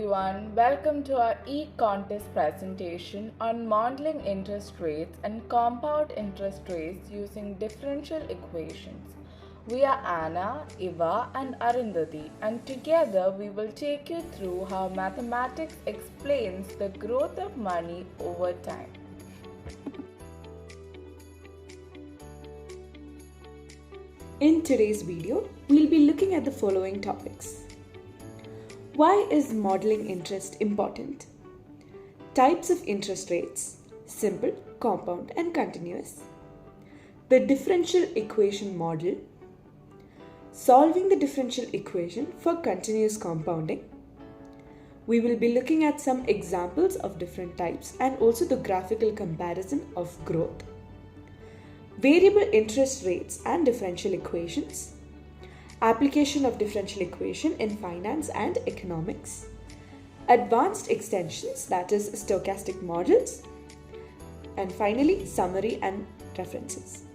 everyone, welcome to our e-contest presentation on modeling interest rates and compound interest rates using differential equations. We are Anna, Iva and Arundhati, and together we will take you through how mathematics explains the growth of money over time. In today's video, we'll be looking at the following topics. Why is modeling interest important? Types of interest rates: simple, compound and continuous. The differential equation model. Solving the differential equation for continuous compounding. We will be looking at some examples of different types and also the graphical comparison of growth. Variable interest rates and differential equations. Application of differential equation in finance and economics. Advanced extensions, that is stochastic models. And finally, summary and references.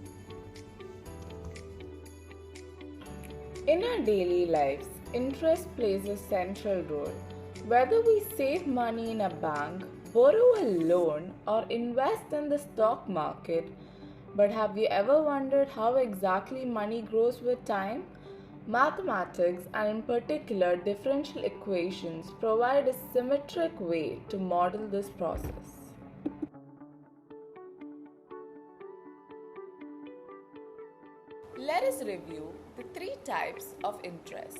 In our daily lives, interest plays a central role. Whether we save money in a bank, borrow a loan, or invest in the stock market, but have you ever wondered how exactly money grows with time? Mathematics, and in particular differential equations, provide a symmetric way to model this process. Let us review the three types of interest.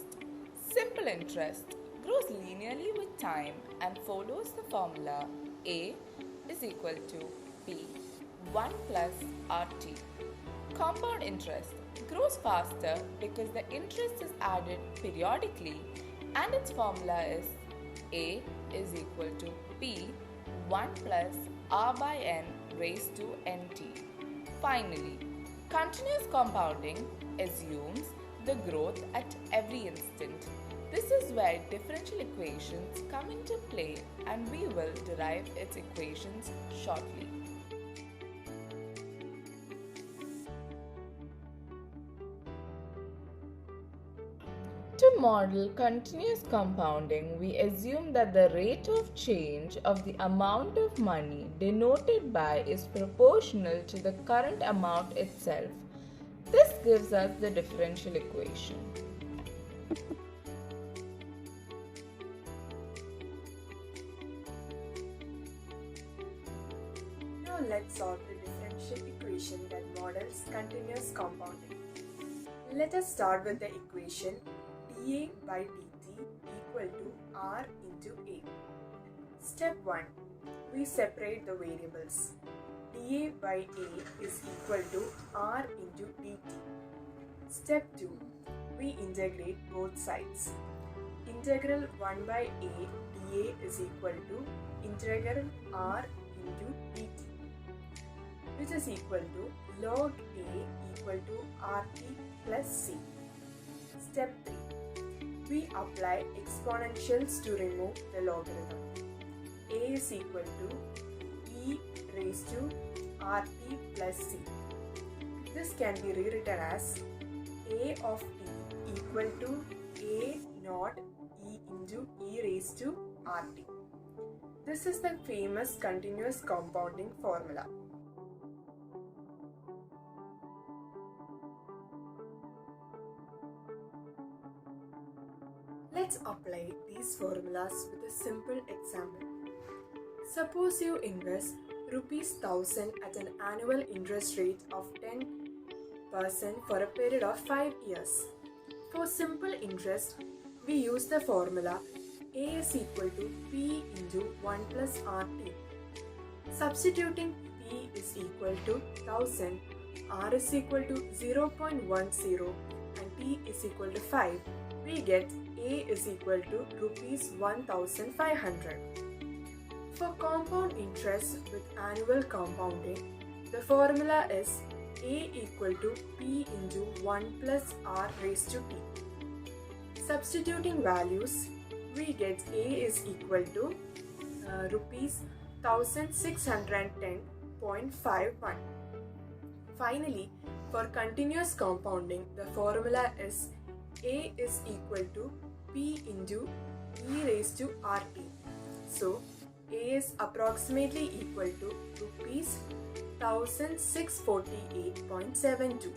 Simple interest grows linearly with time and follows the formula A is equal to P 1 plus RT. Compound interest grows faster because the interest is added periodically and its formula is A is equal to P 1 plus R by N raised to NT. Finally, continuous compounding assumes the growth at every instant. This is where differential equations come into play and we will derive its equations shortly. To model continuous compounding, we assume that the rate of change of the amount of money denoted by is proportional to the current amount itself. This gives us the differential equation. Now let's solve the differential equation that models continuous compounding. Let us start with the equation dA by dt equal to R into A. Step 1. We separate the variables. dA by A is equal to R into dt. Step 2. We integrate both sides. Integral 1 by A dA is equal to integral R into dt, which is equal to log A equal to RT plus C. Step 3. We apply exponentials to remove the logarithm. A is equal to E raised to RT plus C. This can be rewritten as A of T equal to A naught E into E raised to RT. This is the famous continuous compounding formula. Let's apply these formulas with a simple example. Suppose you invest ₹1000 at an annual interest rate of 10% for a period of 5 years. For simple interest, we use the formula A is equal to P into 1 plus RT. Substituting P is equal to 1000, R is equal to 0.10 and T is equal to 5, we get A is equal to ₹1,500. For compound interest with annual compounding, the formula is A equal to P into 1 plus R raised to T. Substituting values, we get A is equal to rupees 1610.51. Finally, for continuous compounding, the formula is A is equal to P into E raised to RT. So, A is approximately equal to rupees 1648.72.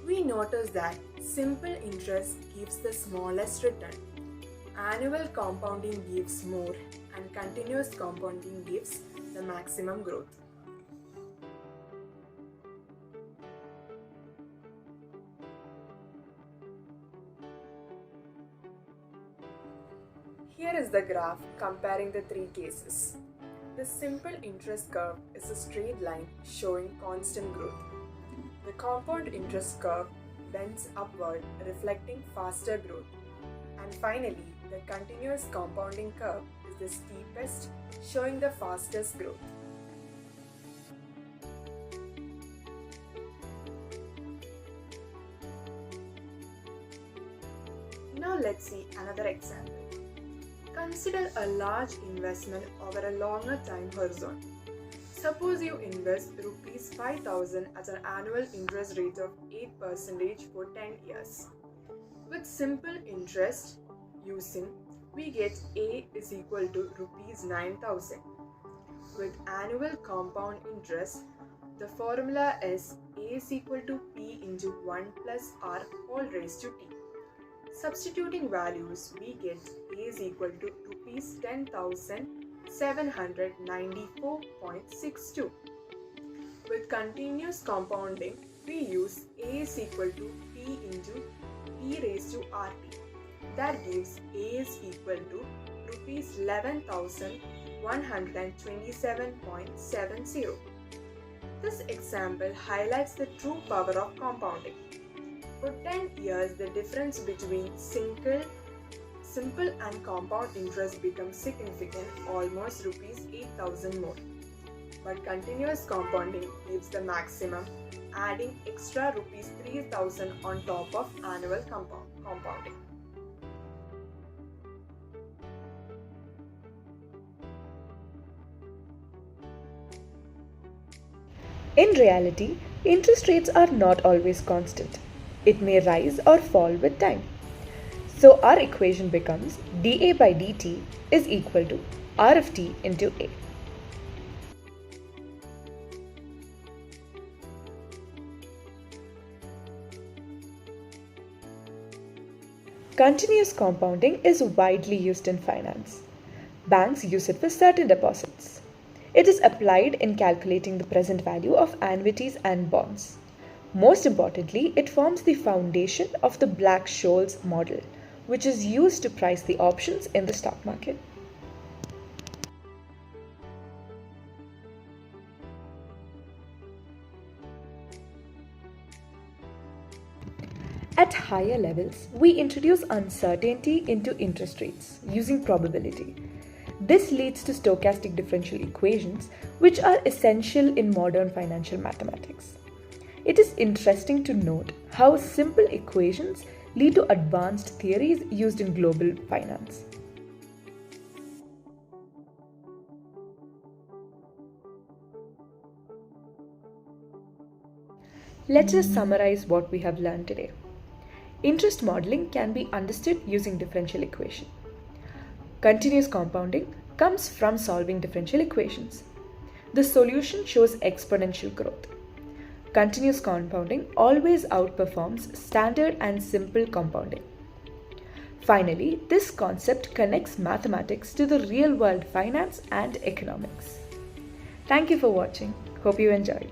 We notice that simple interest gives the smallest return, annual compounding gives more, and continuous compounding gives the maximum growth. Here is the graph comparing the three cases. The simple interest curve is a straight line showing constant growth. The compound interest curve bends upward, reflecting faster growth. And finally, the continuous compounding curve is the steepest, showing the fastest growth. Now let's see another example. Consider a large investment over a longer time horizon. Suppose you invest rupees 5,000 at an annual interest rate of 8% for 10 years. With simple interest using, we get A is equal to rupees 9,000. With annual compound interest, the formula is A is equal to P into 1 plus R whole raised to T. Substituting values, we get A is equal to rupees 10,794.62. With continuous compounding, we use A is equal to P into P raised to RT. That gives A is equal to rupees 11,127.70. This example highlights the true power of compounding. For 10 years, the difference between simple and compound interest becomes significant, almost rupees 8,000 more. But continuous compounding gives the maximum, adding extra rupees 3,000 on top of annual compounding. In reality, interest rates are not always constant. It may rise or fall with time. So our equation becomes dA by dt is equal to R of t into A. Continuous compounding is widely used in finance. Banks use it for certain deposits. It is applied in calculating the present value of annuities and bonds. Most importantly, it forms the foundation of the Black-Scholes model, which is used to price the options in the stock market. At higher levels, we introduce uncertainty into interest rates using probability. This leads to stochastic differential equations, which are essential in modern financial mathematics. It is interesting to note how simple equations lead to advanced theories used in global finance. Let us summarize what we have learned today. Interest modeling can be understood using differential equation. Continuous compounding comes from solving differential equations. The solution shows exponential growth. Continuous compounding always outperforms standard and simple compounding. Finally, this concept connects mathematics to the real-world finance and economics. Thank you for watching. Hope you enjoyed.